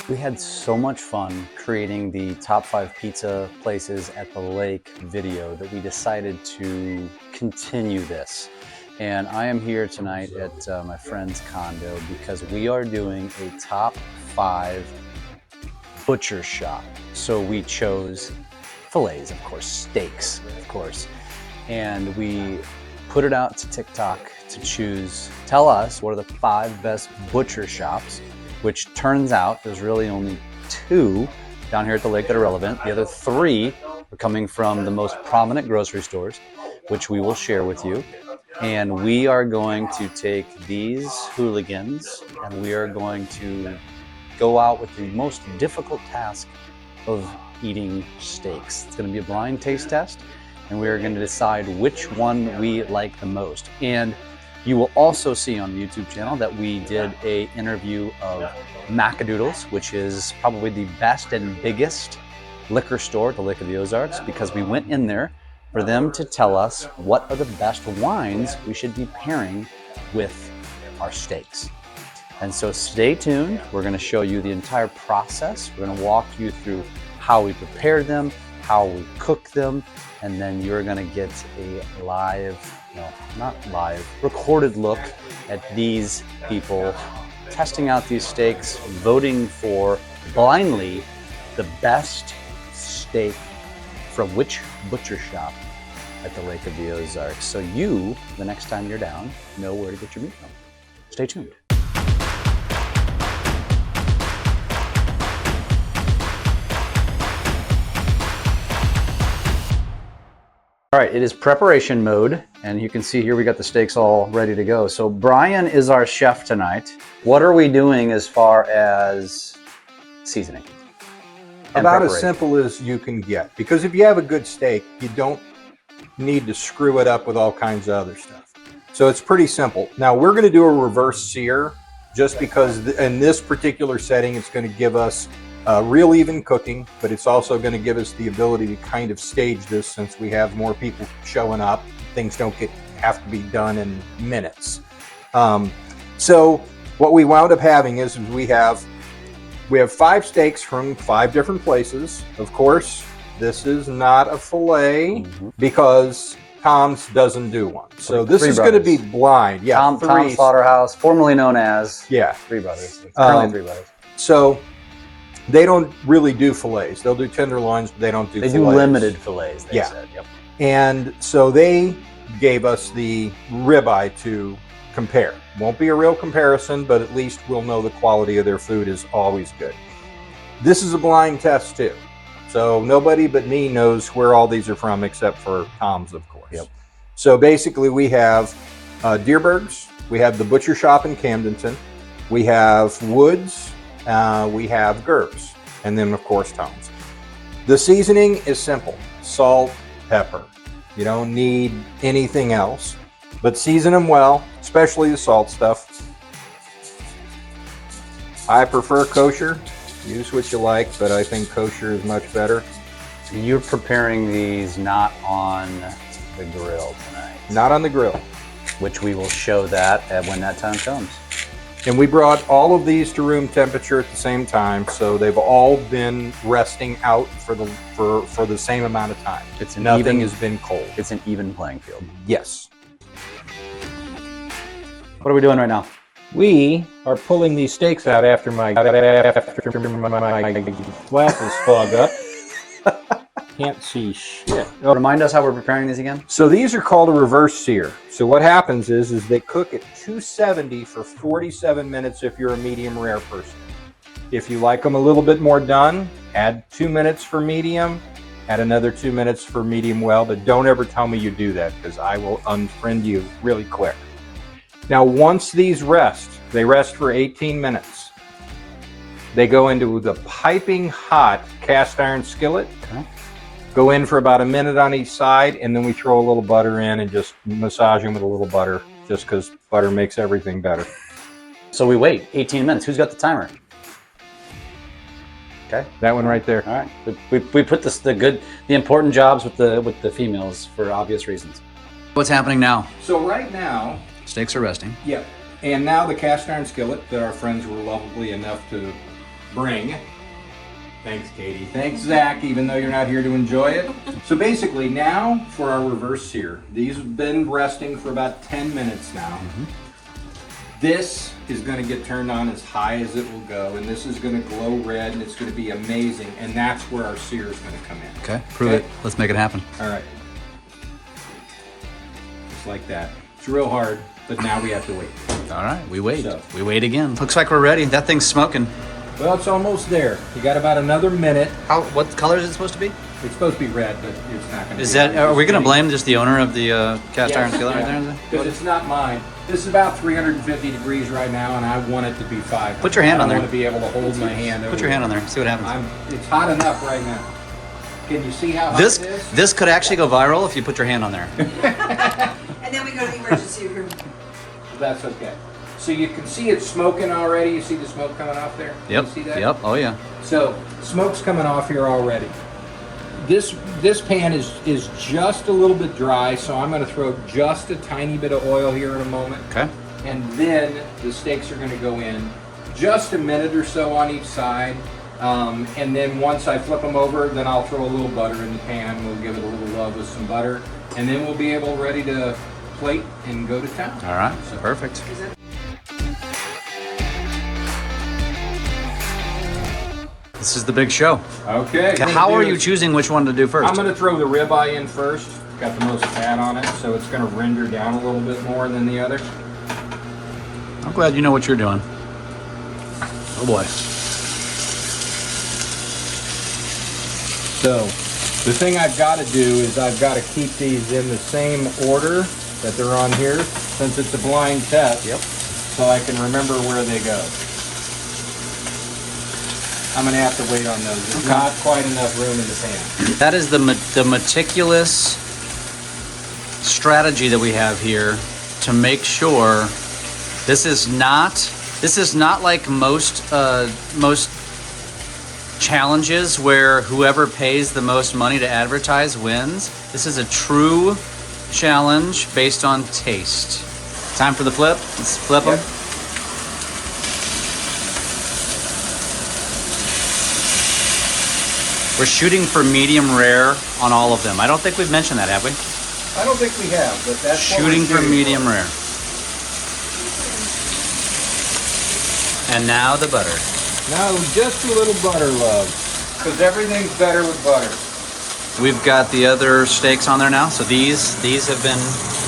We had so much fun creating the top 5 pizza places at the lake video that we decided to continue this. And I am here tonight at my friend's condo because we are doing a top 5 butcher shop. So we chose fillets, of course, steaks, of course. And we put it out to TikTok to tell us what are the 5 best butcher shops, which turns out there's really only 2 down here at the lake that are relevant. The other 3 are coming from the most prominent grocery stores, which we will share with you. And we are going to take these hooligans and we are going to go out with the most difficult task of eating steaks. It's going to be a blind taste test, and we are going to decide which one we like the most. And you will also see on the YouTube channel that we did an interview of Macadoodles, which is probably the best and biggest liquor store at the Lake of the Ozarks, because we went in there for them to tell us what are the best wines we should be pairing with our steaks. And so stay tuned. We're going to show you the entire process. We're going to walk you through how we prepare them, how we cook them, and then you're going to get a recorded look at these people testing out these steaks, voting for blindly the best steak from which butcher shop at the Lake of the Ozarks. So you, the next time you're down, know where to get your meat from. Stay tuned. All right, it is preparation mode, and you can see here we got the steaks all ready to go. So Brian is our chef tonight. What are we doing as far as seasoning? About as simple as you can get, because if you have a good steak, you don't need to screw it up with all kinds of other stuff. So it's pretty simple. Now we're going to do a reverse sear just because in this particular setting, it's going to give us real even cooking, but it's also going to give us the ability to kind of stage this since we have more people showing up. Things don't have to be done in minutes. So what we wound up having is we have 5 steaks from 5 different places. Of course, this is not a fillet because Tom's doesn't do one. So this is going to be blind. Yeah, Tom Slaughterhouse, formerly known as Three Brothers. Currently Three Brothers. So they don't really do fillets. They'll do tenderloins, but they don't do fillets. They do limited fillets, they said. Yep. And so they gave us the ribeye to compare. Won't be a real comparison, but at least we'll know the quality of their food is always good. This is a blind test too. So nobody but me knows where all these are from except for Tom's, of course. Yep. So basically we have Diebergs, we have the butcher shop in Camdenton, we have Woods, we have Gerbes, and then of course Tom's. The seasoning is simple: salt, pepper. You don't need anything else, but season them well, especially the salt stuff. I prefer kosher. Use what you like, but I think kosher is much better. You're preparing these not on the grill tonight. Not on the grill. Which we will show that when that time comes. And we brought all of these to room temperature at the same time, so they've all been resting out for the same amount of time. Nothing has been cold. It's an even playing field. Yes. What are we doing right now? We are pulling these steaks out after my glasses fog up. Can't see shit. Remind us how we're preparing these again. So these are called a reverse sear. So what happens is they cook at 270 for 47 minutes if you're a medium rare person. If you like them a little bit more done, add 2 minutes for medium, add another 2 minutes for medium well, but don't ever tell me you do that because I will unfriend you really quick. Now once these rest, they rest for 18 minutes. They go into the piping hot cast iron skillet. Okay. Go in for about a minute on each side, and then we throw a little butter in and just massage them with a little butter, just because butter makes everything better. So we wait 18 minutes. Who's got the timer? Okay. That one right there. All right. We put the important jobs with the females for obvious reasons. What's happening now? So right now, steaks are resting. Yeah. And now the cast iron skillet that our friends were lovely enough to bring. Thanks, Katie. Thanks, Zach, even though you're not here to enjoy it. So basically now for our reverse sear. These have been resting for about 10 minutes now. This is gonna get turned on as high as it will go, and this is gonna glow red, and it's gonna be amazing, and that's where our sear is gonna come in. Okay, prove it. Let's make it happen. All right. Just like that. It's real hard, but now we have to wait. All right, we wait. So. We wait again. Looks like we're ready. That thing's smoking. Well, it's almost there. You got about another minute. What color is it supposed to be? It's supposed to be red, but it's not going to Is be. that? Are we going to blame just the owner of the cast iron skillet right there? Because it's not mine. This is about 350 degrees right now, and I want it to be 500. Put your hand on there. I want to be able to hold my hand over Put your hand on there. See what happens. It's hot enough right now. Can you see how hot This it is? this could actually go viral if you put your hand on there. And then we go to the emergency room. That's okay. So you can see it smoking already. You see the smoke coming off there? Yep. You see that? Yep. Oh yeah. So smoke's coming off here already. This pan is just a little bit dry, so I'm going to throw just a tiny bit of oil here in a moment. Okay. And then the steaks are going to go in just a minute or so on each side. And then once I flip them over, then I'll throw a little butter in the pan. We'll give it a little love with some butter. And then we'll be ready to plate and go to town. All right. So perfect. This is the big show. Okay. How are you choosing which one to do first? I'm going to throw the ribeye in first. Got the most fat on it, so it's going to render down a little bit more than the other. I'm glad you know what you're doing. Oh boy. So, the thing I've got to do is I've got to keep these in the same order that they're on here, since it's a blind test. Yep. So I can remember where they go. I'm going to have to wait on those. There's not quite enough room in the pan. That is the meticulous strategy that we have here to make sure this is not like most challenges where whoever pays the most money to advertise wins. This is a true challenge based on taste. Time for the flip. Let's flip them. We're shooting for medium rare on all of them. I don't think we've mentioned that, have we? I don't think we have, but that's Shooting for medium rare. And now the butter. Now just a little butter, love, because everything's better with butter. We've got the other steaks on there now, so these have been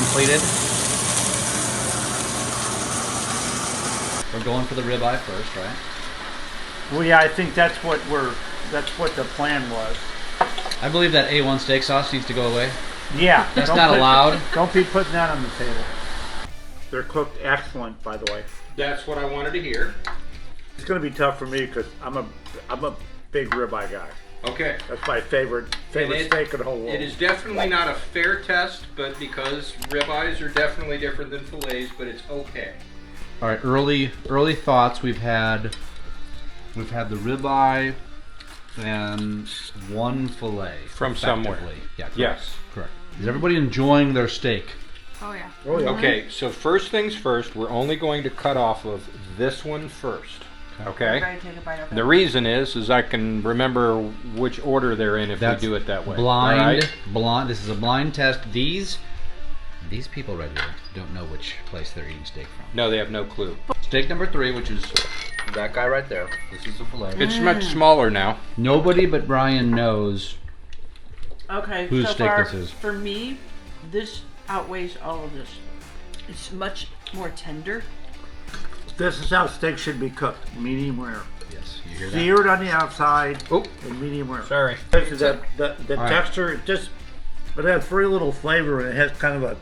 completed. We're going for the ribeye first, right? Well, yeah, I think that's what the plan was. I believe that A1 steak sauce needs to go away. Yeah. That's not allowed. Don't be putting that on the table. They're cooked excellent, by the way. That's what I wanted to hear. It's going to be tough for me because I'm a big ribeye guy. Okay. That's my favorite steak in the whole world. It is definitely not a fair test, but because ribeyes are definitely different than fillets, but it's okay. All right, early thoughts. We've had the ribeye and one fillet From somewhere. Yeah. Correct. Yes. Correct. Is everybody enjoying their steak? Oh yeah. Oh, yeah. Okay, so first things first, we're only going to cut off of this one first. Okay? Ready to take a bite of it? The reason is I can remember which order they're in if we do it that way. Blind. All right? This is a blind test. These people right here don't know which place they're eating steak from. No, they have no clue. Steak number 3, which is that guy right there. This is a fillet. It's much smaller now. Nobody but Brian knows Okay, whose so steak far, this is. for me, this outweighs all of this. It's much more tender. This is how steak should be cooked, medium rare. Yes, you hear that? Seared on the outside Oh, and medium rare. sorry. The right. texture, it has very little flavor, and it has kind of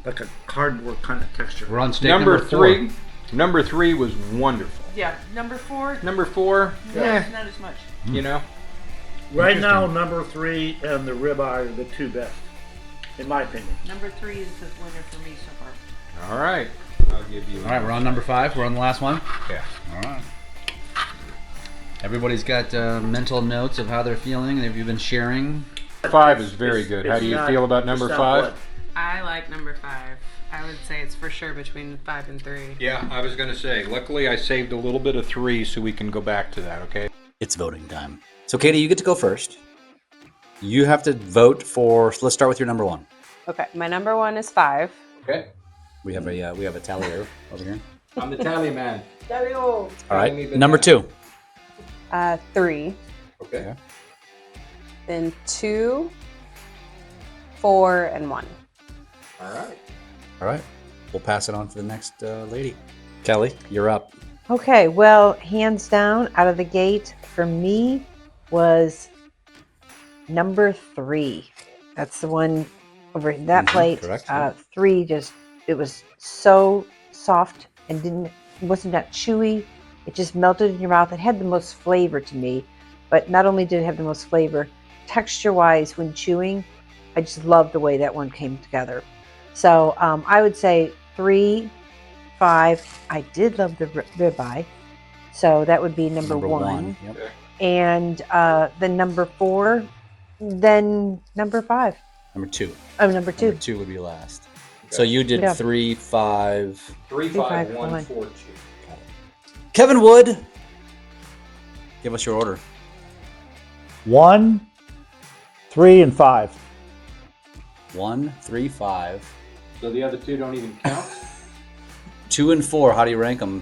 like a cardboard kind of texture. We're on steak Number number 4. Number 3 was wonderful. Yeah, number 4, Number 4, no, it's not as much. you know. Right now, number 3 and the ribeye are the two best, in my opinion. Number 3 is the winner for me so far. All right. I'll give you. All right, we're on number 5. We're on the last one. Yeah. All right. Everybody's got mental notes of how they're feeling. Have you been sharing? 5 is very good. How do you feel about number 5? I like number 5. I would say it's for sure between 5 and 3. Yeah, I was going to say, luckily I saved a little bit of 3 so we can go back to that, okay? It's voting time. So, Katie, you get to go first. You have to vote for. So let's start with your number 1. Okay, my number 1 is 5. Okay. We have a tallier over here. I'm the tally man. All right. Number 2. 3. Okay. Then 2, 4, and 1. All right. All right. We'll pass it on to the next lady. Kelly, you're up. Okay, well, hands down, out of the gate, for me, was number 3. That's the one over that plate. Correct. 3 just, it was so soft and wasn't that chewy. It just melted in your mouth. It had the most flavor to me, but not only did it have the most flavor, texture-wise, when chewing, I just loved the way that one came together. So I would say 3, 5. I did love the ribeye, so that would be number 1. Yep. And then number 4, then number 5. Number 2. Oh, number 2. Number 2 would be last. So you did Yeah. 3, 5. 3, 5, 1, 4, 2. Kevin Wood, give us your order. 1, 3, and 5. 1, 3, 5. So the other 2 don't even count? 2 and 4. How do you rank them?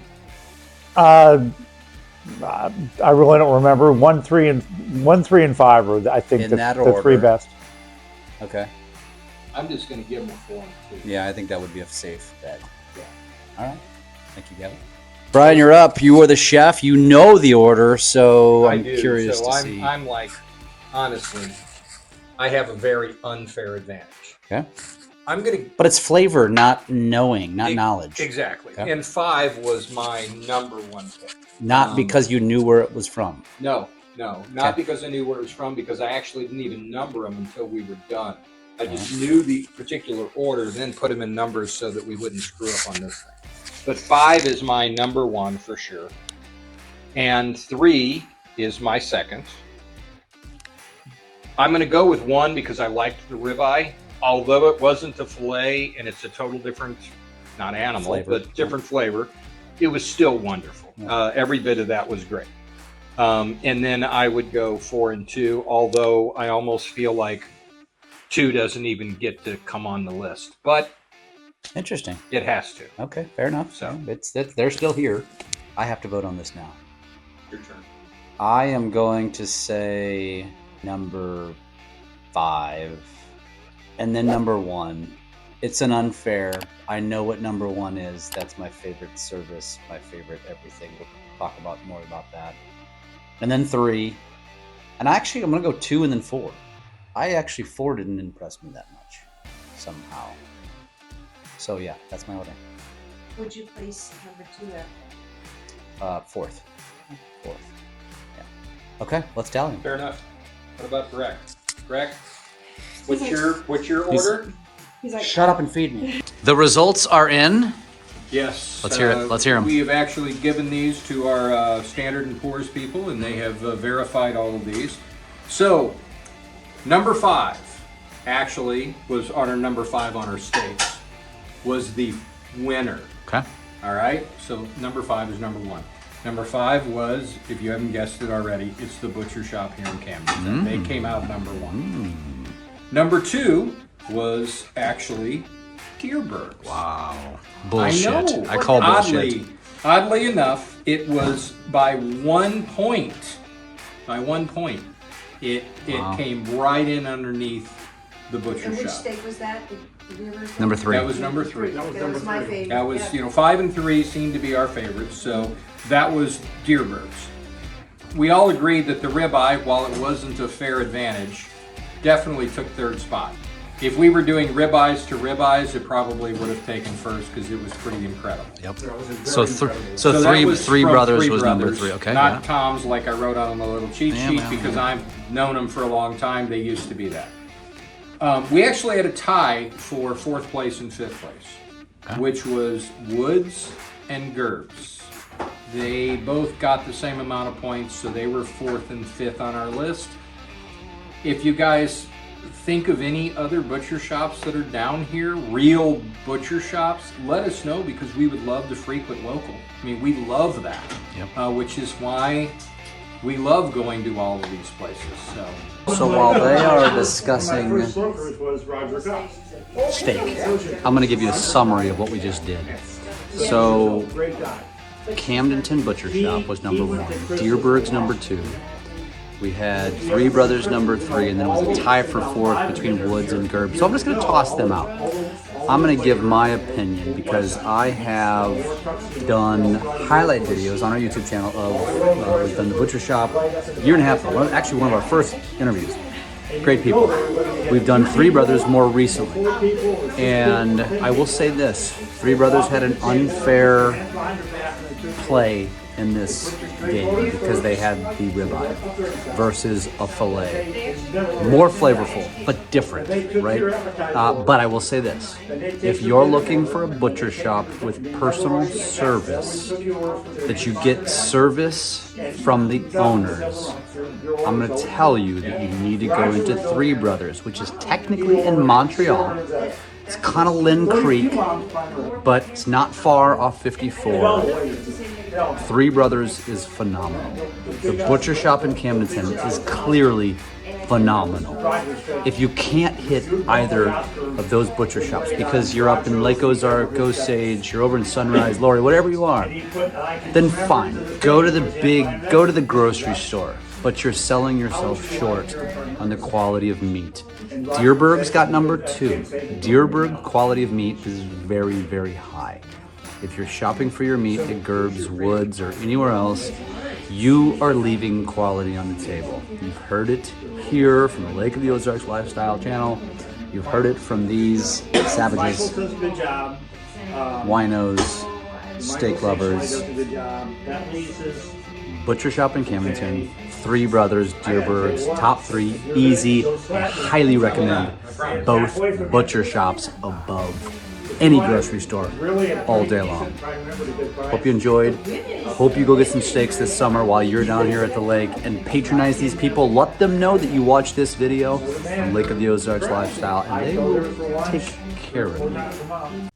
I really don't remember. 1, 3, and 5 are, I think, In that the 3 order. best. Okay. I'm just going to give them a 4 and 2. Yeah, I think that would be a safe bet. Yeah. All right. Thank you, Kevin. Brian, you're up. You are the chef. You know the order, so I'm curious to see. I'm like, honestly, I have a very unfair advantage. Okay. I'm going to... But it's flavor, not knowing, not knowledge. Exactly. Okay. And 5 was my number 1 pick. Not because you knew where it was from. No, not because I knew where it was from, because I actually didn't even number them until we were done. I just knew the particular order, then put them in numbers so that we wouldn't screw up on this thing. But 5 is my number 1 for sure. And 3 is my second. I'm going to go with 1 because I liked the ribeye. Although it wasn't a filet and it's a total different, not animal, Flavor. but different flavor, it was still wonderful. Yeah. Every bit of that was great. And then I would go 4 and 2, although I almost feel like 2 doesn't even get to come on the list. But Interesting. it has to. Okay, fair enough. So they're still here. I have to vote on this now. Your turn. I am going to say number 5, and then number 1. It's an unfair. I know what number 1 is. That's my favorite service, my favorite everything. We'll talk about more about that. And then 3. And actually, I'm going to go 2 and then 4. Actually, 4 didn't impress me that much somehow. So yeah, that's my order. Would you place number 2 at? 4th. Yeah. Okay, let's tally them. Fair enough. What about Greg? Greg, what's your order? He's like, Shut up and feed me. The results are in. Yes. Let's hear it. Let's hear 'em. We have actually given these to our Standard & Poor's people, and they have verified all of these. So, number 5 actually was on our number 5 on our steaks, was the winner. Okay. All right, so number 5 is number 1. Number 5 was, if you haven't guessed it already, it's the butcher shop here in Camden. They came out number 1. Number 2 was actually Diebergs. Wow. Bullshit. I know. I call bullshit. Oddly enough, it was by 1 point. By 1 point, it came right in underneath the butcher and which shop. steak was that? The Diebergs? Number 3. That was number 3. That was my favorite. That was, 5 and 3 seemed to be our favorites, so that was Diebergs. We all agreed that the ribeye, while it wasn't a fair advantage, definitely took 3rd spot. If we were doing ribeyes to ribeyes, it probably would have taken 1st because it was pretty incredible. Yep. So three that was three from brothers Three was Brothers, number 3. Okay. Not Yeah. Tom's like I wrote on the little cheat Yeah, sheet well, because yeah. I've known them for a long time. They used to be that. We actually had a tie for 4th place and 5th place, which was Woods and Gerbes. They both got the same amount of points, so they were 4th and 5th on our list. If you guys think of any other butcher shops that are down here, real butcher shops, let us know, because we would love to frequent local. I mean, we love that, which is why we love going to all of these places. So while they are discussing steak, I'm going to give you a summary of what we just did. So Camdenton Butcher Shop was number 1, Diebergs number 2. We had Three Brothers number 3, and then it was a tie for 4th between Woods and Gerbes. So I'm just going to toss them out. I'm going to give my opinion because I have done highlight videos on our YouTube channel of we've done the Butcher Shop a year and a half ago. Actually, one of our first interviews. Great people. We've done Three Brothers more recently, and I will say this: Three Brothers had an unfair play in this game because they had the ribeye versus a fillet. More flavorful, but different, right? But I will say this: if you're looking for a butcher shop with personal service, that you get service from the owners, I'm going to tell you that you need to go into Three Brothers, which is technically in Montreal. It's kind of Lynn Creek, but it's not far off 54. Three Brothers is phenomenal. The butcher shop in Camdenton is clearly phenomenal. If you can't hit either of those butcher shops because you're up in Lake Ozark, Osage, you're over in Sunrise, Laurie, whatever you are, then fine. Go to the grocery store, but you're selling yourself short on the quality of meat. Diebergs got number 2. Dieberg quality of meat is very, very high. If you're shopping for your meat at Gerbes, Woods, or anywhere else, you are leaving quality on the table. You've heard it here from the Lake of the Ozarks Lifestyle channel. You've heard it from these savages, winos, steak lovers. Butcher shop in Camdenton, Three Brothers, Diebergs, top 3, easy. I highly recommend both butcher shops above any grocery store all day long. Hope you enjoyed. Hope you go get some steaks this summer while you're down here at the lake and patronize these people. Let them know that you watched this video on Lake of the Ozarks Lifestyle, and they will take care of you.